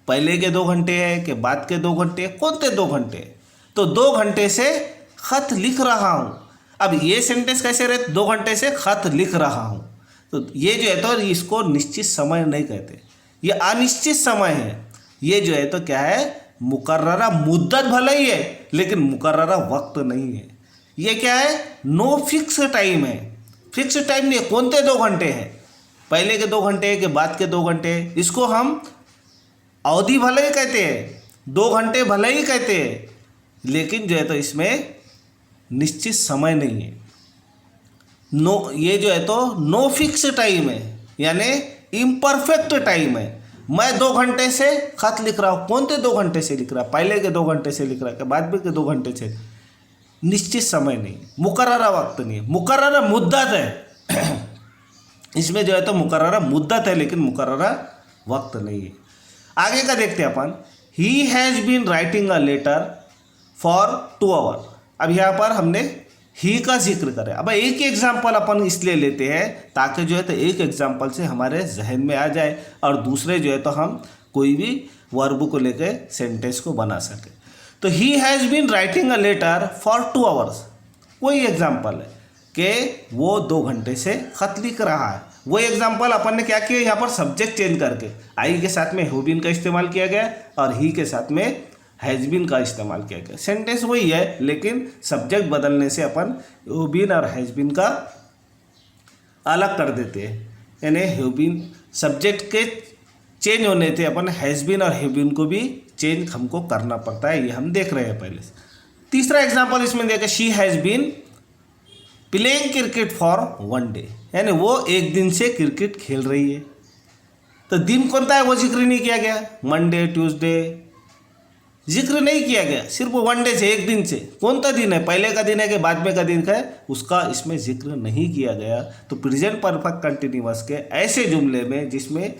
पहले के 2 घंटे हैं कि बाद के 2 घंटे? कौन से 2 घंटे? तो 2 घंटे से खत लिख रहा हूँ। अब ये सेंटेंस कैसे रहे? 2 घंटे से खत लिख रहा हूँ। तो ये जो है तो इसको निश्चित समय नहीं कहते, ये अनिश्चित समय है। ये जो है तो क्या है? मुकर्ररा मुद्दत भले ही है लेकिन मुकर्ररा वक्त नहीं है। ये क्या है? नो फिक्स टाइम है। फिक्स टाइम नहीं है। कौन से 2 घंटे हैं? पहले के 2 घंटे के बाद के 2 घंटे। इसको हम अवधि भले ही कहते हैं, 2 घंटे भले ही कहते हैं, लेकिन जो है तो इसमें निश्चित समय नहीं है। नो, ये जो है तो नो फिक्स टाइम है यानी इम्परफेक्ट टाइम है। मैं 2 घंटे से खत लिख रहा हूँ। कौन से 2 घंटे से लिख रहा है? पहले के 2 घंटे से लिख रहा है कि बाद में के 2 घंटे से? निश्चित समय नहीं, मुकर्ररा वक्त नहीं है, मुकर्ररा मुद्दत है। इसमें जो है तो मुकर्ररा मुद्दत है लेकिन मुकर्ररा वक्त नहीं है। आगे का देखते हैं अपन। He has been writing a letter for 2 hour. अब यहाँ पर हमने ही का जिक्र करें। अब एक एग्जाम्पल अपन इसलिए लेते हैं ताकि जो है तो एक एग्जाम्पल से हमारे जहन में आ जाए और दूसरे जो है तो हम कोई भी वर्ब को लेकर सेंटेंस को बना सके। तो he has been writing a letter for 2 hours, वही एग्जाम्पल है कि वो 2 घंटे से खत लिख रहा है। वही एग्जाम्पल अपन ने क्या किया? यहाँ पर सब्जेक्ट चेंज करके आई के साथ में हैव बीन का इस्तेमाल किया गया और ही के साथ में हैज़ बीन का इस्तेमाल किया गया। सेंटेंस वही है लेकिन सब्जेक्ट बदलने से अपन हैव बीन और हैज़ बीन का अलग कर देते हैं। यानी हैव बीन सब्जेक्ट के चेंज होने थे, अपन हैज़ बीन और हैव बीन को भी चेंज हमको करना पड़ता है। ये हम देख रहे हैं पहले से। तीसरा एग्जाम्पल इसमें देखा, she has been playing cricket for 1 day, यानी वो 1 दिन से क्रिकेट खेल रही है। तो दिन कौन सा है वो जिक्र नहीं किया गया। मंडे, ट्यूसडे जिक्र नहीं किया गया, सिर्फ 1 डे से, 1 दिन से। कौन सा दिन है? पहले का दिन है कि बाद में का दिन है? उसका इसमें जिक्र नहीं किया गया। तो प्रेजेंट परफेक्ट कंटिन्यूअस के ऐसे जुमले में जिसमें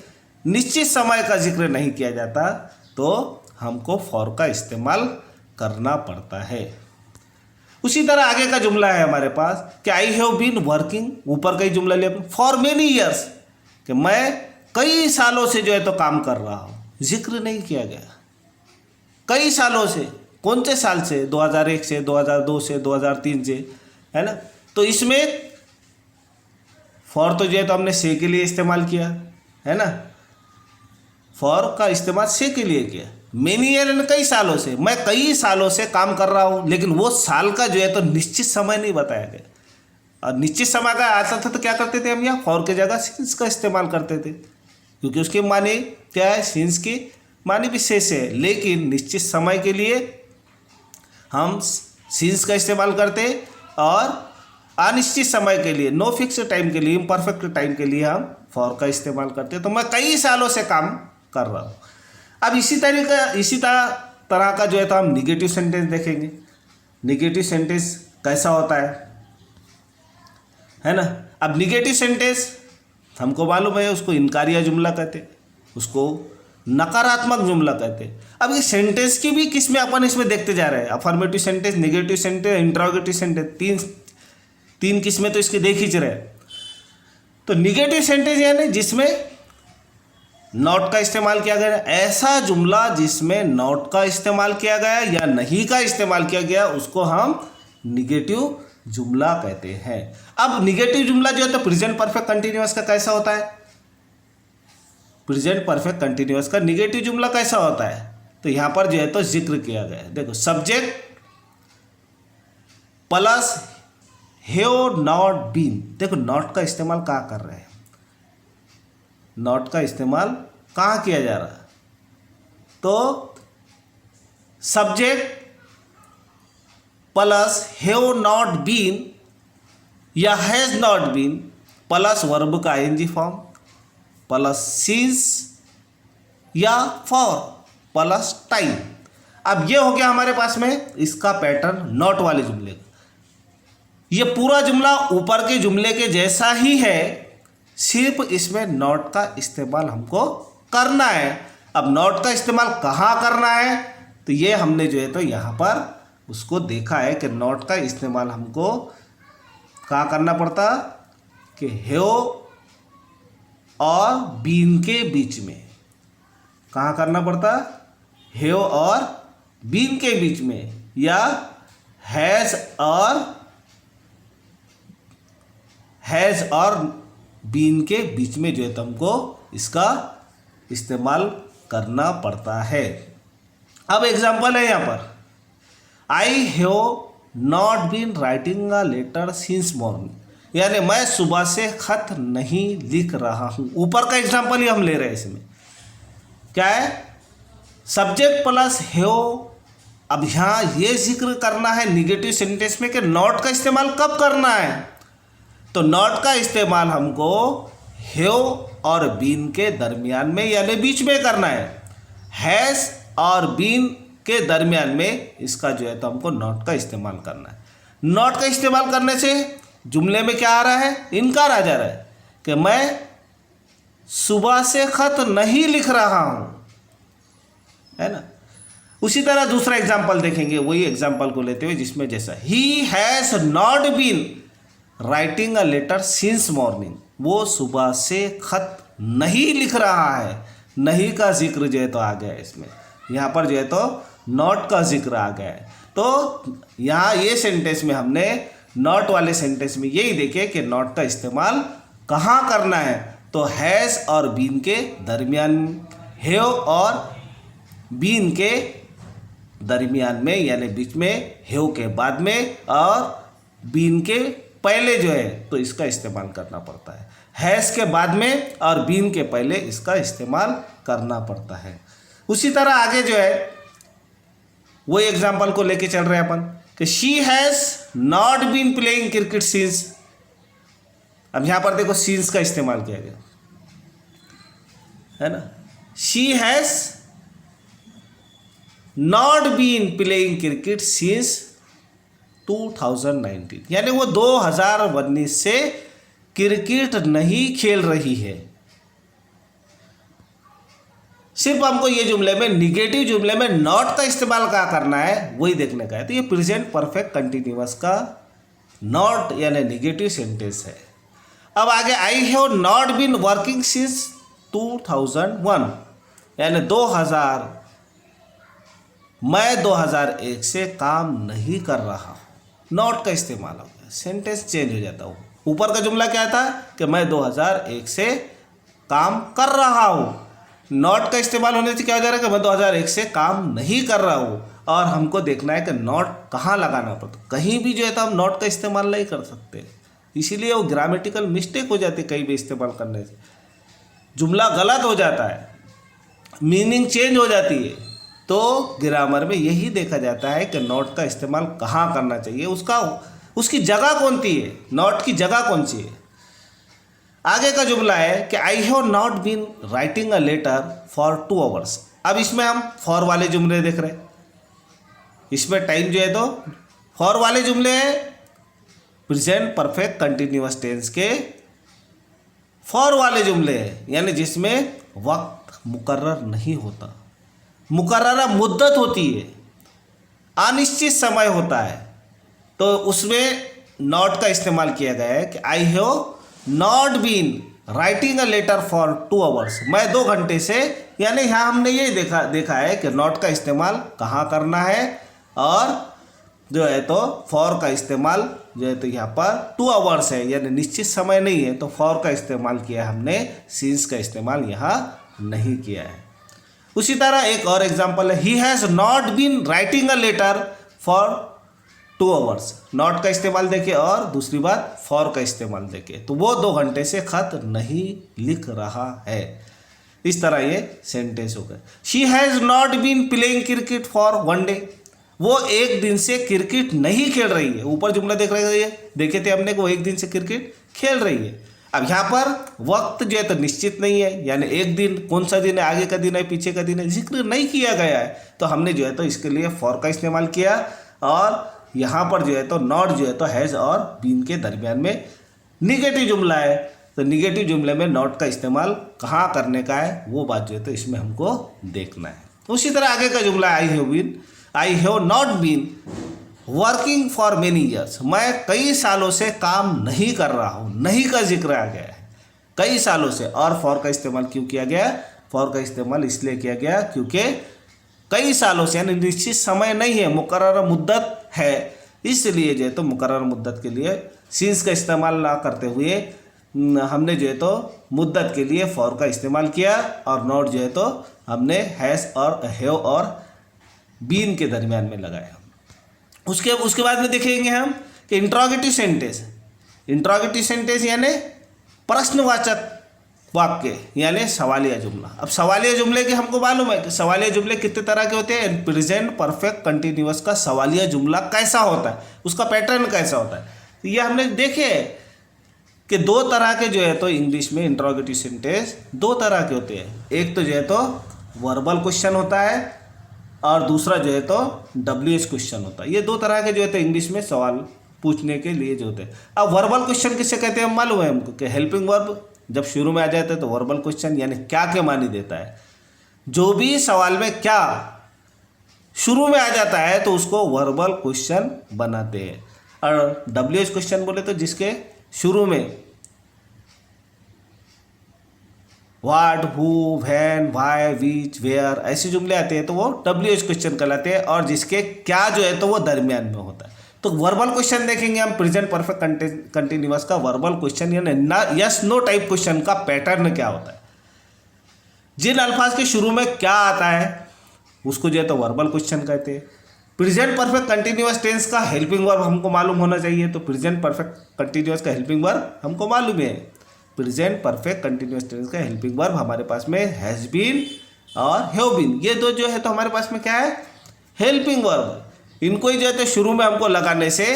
निश्चित समय का जिक्र नहीं किया जाता तो तो हमको फॉर का इस्तेमाल करना पड़ता है। उसी तरह आगे का जुमला है हमारे पास कि आई हैव बीन वर्किंग, ऊपर का ही जुमला लिया फॉर मेनी ईयर्स, कि मैं कई सालों से जो है तो काम कर रहा हूँ। जिक्र नहीं किया गया कई सालों से, कौन से साल से, 2001 से, 2002 से, 2003 से, है ना। तो इसमें फॉर तो जो है तो हमने से के लिए इस्तेमाल किया, है ना, फॉर का इस्तेमाल से के लिए किया। मेनी ईयर ने कई सालों से, मैं कई सालों से काम कर रहा हूँ, लेकिन वो साल का जो है तो निश्चित समय नहीं बताया गया। और निश्चित समय का आता था तो क्या करते थे हम, यहाँ फॉर की जगह सिंस का इस्तेमाल करते थे, क्योंकि उसके माने क्या है, सिंस की माने विशेष है। लेकिन निश्चित समय के लिए हम सिंस का इस्तेमाल करते, और अनिश्चित समय के लिए, नो फिक्स टाइम के लिए, इम्परफेक्ट टाइम के लिए हम फॉर का इस्तेमाल करते हैं। तो मैं कई सालों से काम कर रहा हूँ। अब इसी तरह का जो है तो हम निगेटिव सेंटेंस देखेंगे। निगेटिव सेंटेंस कैसा होता है ना। अब निगेटिव सेंटेंस हमको मालूम है, उसको इनकारिया जुमला कहते हैं, उसको नकारात्मक जुमला कहते हैं। अब ये सेंटेंस की भी किस्में अपन इसमें देखते जा रहे हैं, affirmative sentence, negative sentence, interrogative sentence, तीन किस्में तो इसकी देख ही रहे। तो निगेटिव सेंटेंस यानी जिसमें नॉट का इस्तेमाल किया गया, ऐसा जुमला जिसमें नॉट का इस्तेमाल किया गया या नहीं का इस्तेमाल किया गया, उसको हम निगेटिव जुमला कहते हैं। अब निगेटिव जुमला जो है तो प्रेजेंट परफेक्ट कंटिन्यूअस का कैसा होता है, प्रेजेंट परफेक्ट कंटिन्यूअस का निगेटिव जुमला कैसा होता है, तो यहां पर जो है तो जिक्र किया गया है। देखो, subject plus have not been. देखो, नॉट का इस्तेमाल कहाँ कर रहे हैं, नॉट का इस्तेमाल कहाँ किया जा रहा है, तो subject plus have not been या has not been plus verb का आईएनजी फॉर्म प्लस सिंस या फॉर प्लस टाइम। अब ये हो गया हमारे पास में इसका पैटर्न नॉट वाले जुमले का। ये पूरा जुमला ऊपर के जुमले के जैसा ही है, सिर्फ इसमें नॉट का इस्तेमाल हमको करना है। अब नॉट का इस्तेमाल कहाँ करना है, तो ये हमने जो है तो यहाँ पर उसको देखा है कि नॉट का इस्तेमाल हमको कहाँ करना पड़ता, कि हैव और बीन के बीच में। कहाँ करना पड़ता, हैव और बीन के बीच में, या हैज और बीन के बीच में जो है तो हमको इसका इस्तेमाल करना पड़ता है। अब एग्जाम्पल है यहाँ पर, I have not been writing a letter since morning, यानी मैं सुबह से खत नहीं लिख रहा हूँ। ऊपर का एग्जाम्पल ही हम ले रहे हैं। इसमें क्या है, सब्जेक्ट प्लस हैव। अब यहाँ ये जिक्र करना है निगेटिव सेंटेंस में कि नॉट का इस्तेमाल कब करना है, तो नॉट का इस्तेमाल हमको हैव और बीन के दरमियान में यानी बीच में करना है। हैज और बीन के दरमियान में इसका जो है तो हमको नॉट का इस्तेमाल करना है। नॉट का इस्तेमाल करने से जुमले में क्या आ रहा है, इनकार आ जा रहा है कि मैं सुबह से खत नहीं लिख रहा हूं, है ना। उसी तरह दूसरा एग्जाम्पल देखेंगे, वही एग्जाम्पल को लेते हुए जिसमें जैसा he has not been writing a letter since morning, वो सुबह से खत नहीं लिख रहा है। नहीं का जिक्र जो है तो आ गया है इसमें, यहाँ पर जो है तो नॉट का जिक्र आ गया है। तो यहाँ ये सेंटेंस में हमने नॉट वाले सेंटेंस में यही देखे कि नॉट का इस्तेमाल कहाँ करना है, तो हैज और बीन के दरमियान, हैव और बीन के दरमियान में यानी बीच में, हैव के बाद में और बीन के पहले जो है तो इसका इस्तेमाल करना पड़ता है। हैज के बाद में और बीन के पहले इसका इस्तेमाल करना पड़ता है। उसी तरह आगे जो है वही एग्जाम्पल को लेके चल रहे हैं अपन कि she has not been playing cricket since. अब यहां पर देखो सिंस का इस्तेमाल किया गया है ना। She has not been playing cricket since 2019, यानी वो 2019 से क्रिकेट नहीं खेल रही है। सिर्फ हमको ये जुमले में, निगेटिव जुमले में नॉट का इस्तेमाल क्या करना है वही देखने का है। तो ये प्रेजेंट परफेक्ट कंटिन्यूअस का नॉट यानी निगेटिव सेंटेंस है। अब आगे, I have not been working since 2001 यानी 2000, मैं 2001 से काम नहीं कर रहा हूँ। नॉट का इस्तेमाल हो गया, सेंटेंस चेंज हो जाता हूँ। ऊपर का जुमला क्या था कि मैं 2001 से काम कर रहा हूँ। नॉट का इस्तेमाल होने से क्या हो जा रहा है कि मैं 2001 से काम नहीं कर रहा हूँ। और हमको देखना है कि नॉट कहाँ लगाना पड़ता। कहीं भी जो है तो हम नॉट का इस्तेमाल नहीं कर सकते, इसीलिए वो ग्रामेटिकल मिस्टेक हो जाती है। कहीं भी इस्तेमाल करने से जुमला गलत हो जाता है, मीनिंग चेंज हो जाती है। तो ग्रामर में यही देखा जाता है कि नॉट का इस्तेमाल कहाँ करना चाहिए, उसकी जगह कौन सी है, नॉट की जगह कौन सी है। आगे का जुमला है कि I have not been writing a letter for 2 hours. अब इसमें हम फॉर वाले जुमले देख रहे हैं। इसमें टाइम जो है तो फॉर वाले जुमले हैं प्रेजेंट परफेक्ट कंटिन्यूअस टेंस के फॉर वाले जुमले हैं, यानी जिसमें वक्त मुकर्रर नहीं होता, मुकर्ररा मुद्दत होती है, अनिश्चित समय होता है। तो उसमें नॉट का इस्तेमाल किया गया है कि I have not been writing a letter for 2 hours. मैं 2 घंटे से, यानी यहाँ हमने ये देखा है कि नॉट का इस्तेमाल कहाँ करना है, और जो है तो फॉर का इस्तेमाल जो है तो यहाँ पर 2 आवर्स है, यानी निश्चित समय नहीं है। तो फॉर का इस्तेमाल किया हमने, सिंस का इस्तेमाल यहाँ नहीं किया है। उसी तरह एक और एग्जाम्पल है, he has not been writing a letter for 2 hours. Not का इस्तेमाल देखे और दूसरी बात फॉर का इस्तेमाल देखे, तो वो 2 घंटे से खत नहीं लिख रहा है। इस तरह ये सेंटेंस हो गए। She has not been playing cricket for 1 day. वो 1 दिन से क्रिकेट नहीं खेल रही है। ऊपर जुमला देख रहे हैं, देखे थे हमने कि वो 1 दिन से क्रिकेट खेल रही है। अब यहाँ पर वक्त जो है तो निश्चित नहीं है, यानी 1 दिन, कौन सा दिन है, आगे का दिन है, पीछे का दिन है, जिक्र नहीं किया गया है। तो हमने जो है तो इसके लिए फॉर का इस्तेमाल किया, और यहाँ पर जो है तो नॉट जो है तो हैज़ और बीन के दरमियान में निगेटिव जुमला है। तो निगेटिव जुमले में नॉट का इस्तेमाल कहाँ करने का है वो बात जो है तो इसमें हमको देखना है। उसी तरह आगे का जुमला I have not been working for many years. मैं कई सालों से काम नहीं कर रहा हूँ। नहीं का जिक्र आ गया है, कई सालों से। और फॉर का इस्तेमाल क्यों किया गया? फॉर का इस्तेमाल इसलिए किया गया क्योंकि कई सालों से, यानी निश्चित समय नहीं है, मुकर्रर मुद्दत है, इसलिए जो है तो मुकर्रर मुद्दत के लिए सिंस का इस्तेमाल ना करते हुए हमने जो है तो मुद्दत के लिए फॉर का इस्तेमाल किया, और नॉट जो है तो हमने हैज़ और हैव और बीन के दरमियान में लगाया। उसके बाद में देखेंगे हम कि इंट्रोगेटिव सेंटेंस। इंट्रोगेटिव सेंटेंस यानी प्रश्नवाचक वाक्य, यानी सवालिया जुमला। अब सवालिया जुमले के हमको मालूम है कि सवालिया जुमले कितने तरह के होते हैं। प्रेजेंट परफेक्ट कंटिन्यूअस का सवालिया जुमला कैसा होता है, उसका पैटर्न कैसा होता है, तो ये हमने देखे कि 2 तरह के जो है तो इंग्लिश में इंट्रोगेटिव सेंटेंस 2 तरह के होते हैं। एक तो जो है तो वर्बल क्वेश्चन होता है, और दूसरा जो है तो WH क्वेश्चन होता है। ये 2 तरह के जो है तो इंग्लिश में सवाल पूछने के लिए जो होते हैं। अब वर्बल क्वेश्चन किसे कहते हैं हम मालूम है हमको कि हेल्पिंग वर्ब जब शुरू में आ जाता है तो वर्बल क्वेश्चन यानी क्या के मानी देता है। जो भी सवाल में क्या शुरू में आ जाता है तो उसको वर्बल क्वेश्चन बनाते हैं। और WH क्वेश्चन बोले तो जिसके शुरू में what, who, when, why, which, where ऐसे जुमले आते हैं तो वो WH क्वेश्चन कहलाते हैं, और जिसके क्या जो है तो वो दरमियान में होता है। तो वर्बल क्वेश्चन देखेंगे हम प्रेजेंट परफेक्ट कंटिन्यूअस का वर्बल क्वेश्चन यानी यस नो टाइप क्वेश्चन का पैटर्न क्या होता है। जिन अल्फाज के शुरू में क्या आता है उसको जो है तो वर्बल क्वेश्चन कहते हैं। प्रेजेंट परफेक्ट कंटिन्यूअस टेंस का हेल्पिंग वर्ब हमको मालूम होना चाहिए, तो प्रेजेंट परफेक्ट कंटिन्यूअस का हेल्पिंग वर्ब हमको मालूम है। प्रेजेंट परफेक्ट कंटिन्यूअस टेंस का हेल्पिंग वर्ब हमारे पास में हैज़ बीन और हैव बीन, ये 2 जो है तो हमारे पास में क्या है, हेल्पिंग वर्ब। इनको ही जो है तो शुरू में हमको लगाने से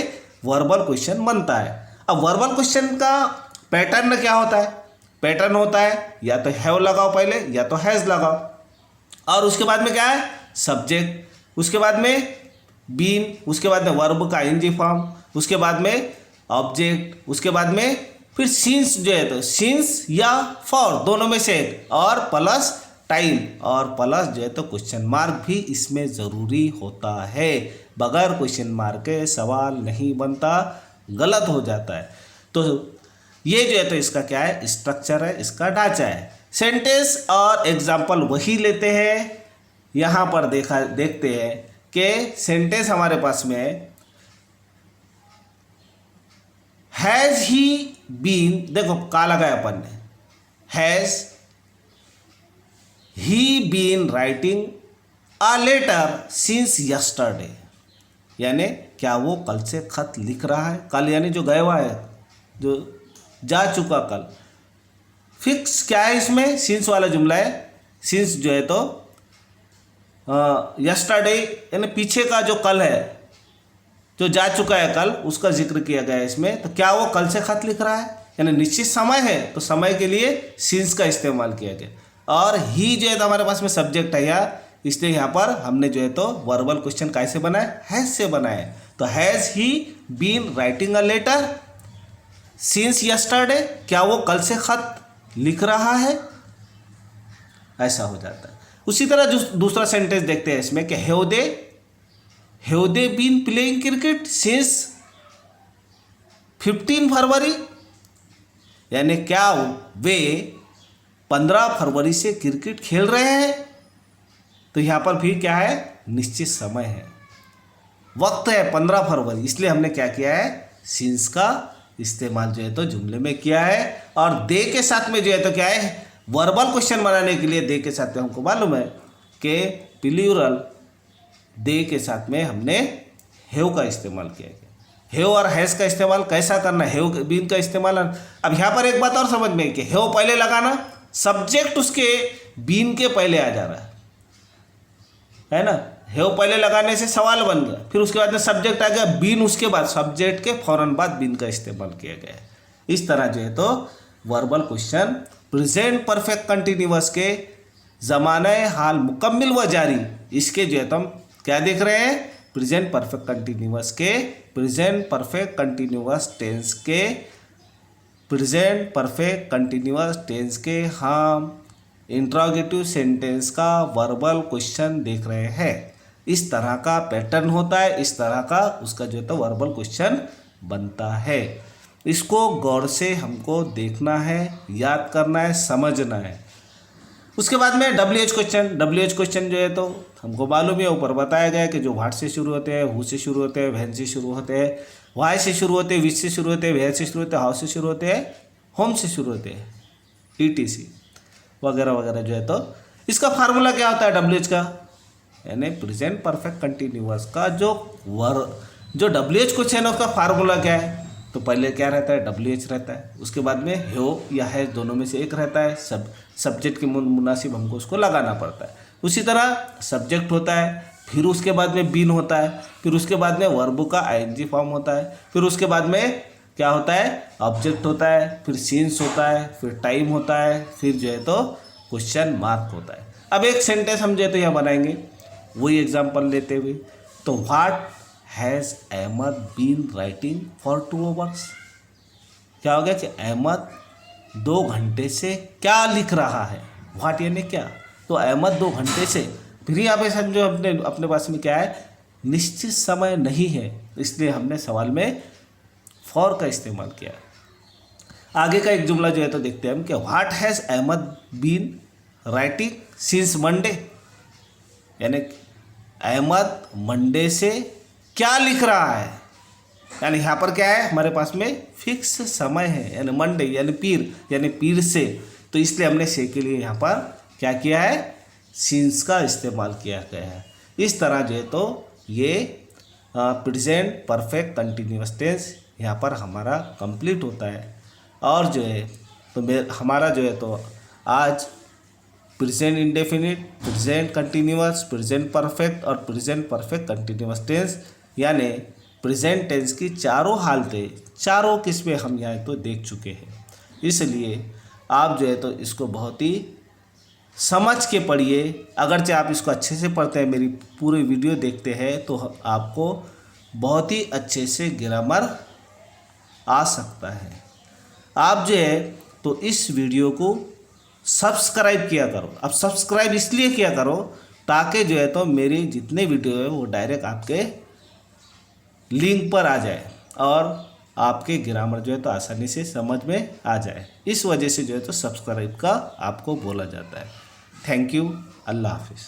वर्बल क्वेश्चन बनता है। अब वर्बल क्वेश्चन का पैटर्न क्या होता है? पैटर्न होता है या तो हैव लगाओ पहले, या तो हैज़ लगाओ, और उसके बाद में क्या है, सब्जेक्ट, उसके बाद में बीन, उसके बाद में वर्ब का ING फॉर्म, उसके बाद में ऑब्जेक्ट, उसके बाद में फिर सिंस जो है तो सिंस या फॉर दोनों में से एक, और प्लस टाइम और प्लस जो है तो क्वेश्चन मार्क भी इसमें ज़रूरी होता है। बगैर क्वेश्चन मार्क के सवाल नहीं बनता, गलत हो जाता है। तो ये जो है तो इसका क्या है, स्ट्रक्चर है, इसका ढांचा है। सेंटेंस और एग्जाम्पल वही लेते हैं। यहाँ पर देखते हैं कि सेंटेंस हमारे पास में हैज़ ही बीन, देखो का लगाया अपन ने, has he been writing a letter since yesterday, यानी क्या वो कल से खत लिख रहा है। कल यानी जो गया हुआ है, जो जा चुका कल। फिक्स क्या है इसमें, सिंस वाला जुमला है। सिंस जो है तो यस्टरडे यानी पीछे का जो कल है, जो जा चुका है कल, उसका जिक्र किया गया है इसमें। तो क्या वो कल से खत लिख रहा है, यानी निश्चित समय है, तो समय के लिए सिंस का इस्तेमाल किया गया। और ही जो है तो हमारे पास में सब्जेक्ट है यहाँ, इसलिए यहाँ पर हमने जो है तो वर्बल क्वेश्चन कैसे बनाया, हैज़ से बनाया। तो has he been writing a letter since yesterday, क्या वो कल से खत लिख रहा है, ऐसा हो जाता है। उसी तरह दूसरा सेंटेंस देखते हैं इसमें कि have they been playing cricket since 15 February, यानी क्या वे 15 फरवरी से क्रिकेट खेल रहे हैं। तो यहाँ पर भी क्या है, निश्चित समय है, वक्त है 15 फरवरी, इसलिए हमने क्या किया है, सिंस का इस्तेमाल जो है तो जुमले में किया है। और दे के साथ में जो है तो क्या है, वर्बल क्वेश्चन बनाने के लिए दे के साथ में हमको मालूम है कि प्लूरल दे के साथ में हमने हैव का इस्तेमाल किया गया। हैव और हैज़ का इस्तेमाल कैसा करना, हैव बीन का इस्तेमाल। अब यहाँ पर एक बात और समझ में कि हैव पहले लगाना, सब्जेक्ट उसके बीन के पहले आ जा रहा है ना। हैव पहले लगाने से सवाल बन गया, फिर उसके बाद में सब्जेक्ट आ गया, बीन उसके बाद, सब्जेक्ट के फौरन बाद बीन का इस्तेमाल किया गया है। इस तरह जो है तो verbal question present perfect continuous के ज़माने हाल मुकम्मिल व जारी, इसके जो है तो हम क्या देख रहे हैं, प्रेजेंट परफेक्ट कंटिन्यूअस के, प्रेजेंट परफेक्ट कंटिन्यूअस टेंस के, प्रेजेंट परफेक्ट कंटिन्यूअस टेंस के हम इंट्रोगेटिव सेंटेंस का वर्बल क्वेश्चन देख रहे हैं। इस तरह का पैटर्न होता है, इस तरह का उसका जो है तो वर्बल क्वेश्चन बनता है। इसको गौर से हमको देखना है, याद करना है, समझना है। उसके बाद में WH क्वेश्चन जो है तो हमको मालूम है, ऊपर बताया गया है कि जो व्हाट से शुरू होते हैं, हु से शुरू होते हैं, व्हेन से शुरू होते हैं, वाई से शुरू होते हैं, विच से शुरू होते हैं, वेयर से शुरू होते हैं, हाउ से शुरू होते हैं, होम से शुरू होते हैं, ETC वगैरह वगैरह जो है तो इसका फार्मूला क्या होता है WH का, यानी प्रेजेंट परफेक्ट कंटिन्यूअस का जो WH क्वेश्चन है उसका फार्मूला क्या है। तो पहले क्या रहता है, WH रहता है, उसके बाद में हैव या हैज़ दोनों में से एक रहता है, सब्जेक्ट के मुनासिब हमको उसको लगाना पड़ता है। उसी तरह सब्जेक्ट होता है, फिर उसके बाद में बीन होता है, फिर उसके बाद में वर्ब का ING फॉर्म होता है, फिर उसके बाद में क्या होता है, ऑब्जेक्ट होता है, फिर सिंस होता है, फिर टाइम होता है, फिर जो है तो क्वेश्चन मार्क होता है। अब एक सेंटेंस हम जो है तो यहाँ बनाएंगे, वही एग्जाम्पल लेते हुए। तो what has Ahmad been writing for 2 hours, क्या हो गया कि अहमद 2 घंटे से क्या लिख रहा है। व्हाट यानी क्या, तो अहमद 2 घंटे से, फिर यहाँ पे समझो अपने पास में क्या है, निश्चित समय नहीं है, इसलिए हमने सवाल में फॉर का इस्तेमाल किया। आगे का एक जुमला जो है तो देखते हैं हम कि what has Ahmad been writing since Monday, यानी अहमद मंडे से क्या लिख रहा है, यानी यहाँ पर क्या है, हमारे पास में फिक्स समय है, यानी मंडे यानी पीर से, तो इसलिए हमने से के लिए यहाँ पर क्या किया है, सिंस का इस्तेमाल किया गया है। इस तरह जो है तो ये प्रेजेंट परफेक्ट कंटिन्यूअस टेंस यहाँ पर हमारा कंप्लीट होता है। और जो है तो हमारा जो है तो आज present indefinite, present continuous, present perfect और प्रेजेंट परफेक्ट कंटिन्यूअस टेंस यानी प्रेजेंट टेंस की चारों हालतें, चारों किस्में हम यहाँ तो देख चुके हैं। इसलिए आप जो है तो इसको बहुत ही समझ के पढ़िए। अगरचे आप इसको अच्छे से पढ़ते हैं, मेरी पूरी वीडियो देखते हैं, तो आपको बहुत ही अच्छे से ग्रामर आ सकता है। आप जो है तो इस वीडियो को सब्सक्राइब किया करो। अब सब्सक्राइब इसलिए किया करो ताकि जो है तो मेरी जितने वीडियो है वो डायरेक्ट आपके लिंक पर आ जाए और आपके ग्रामर जो है तो आसानी से समझ में आ जाए। इस वजह से जो है तो सब्सक्राइब का आपको बोला जाता है। Thank you. अल्लाह हाफिज़।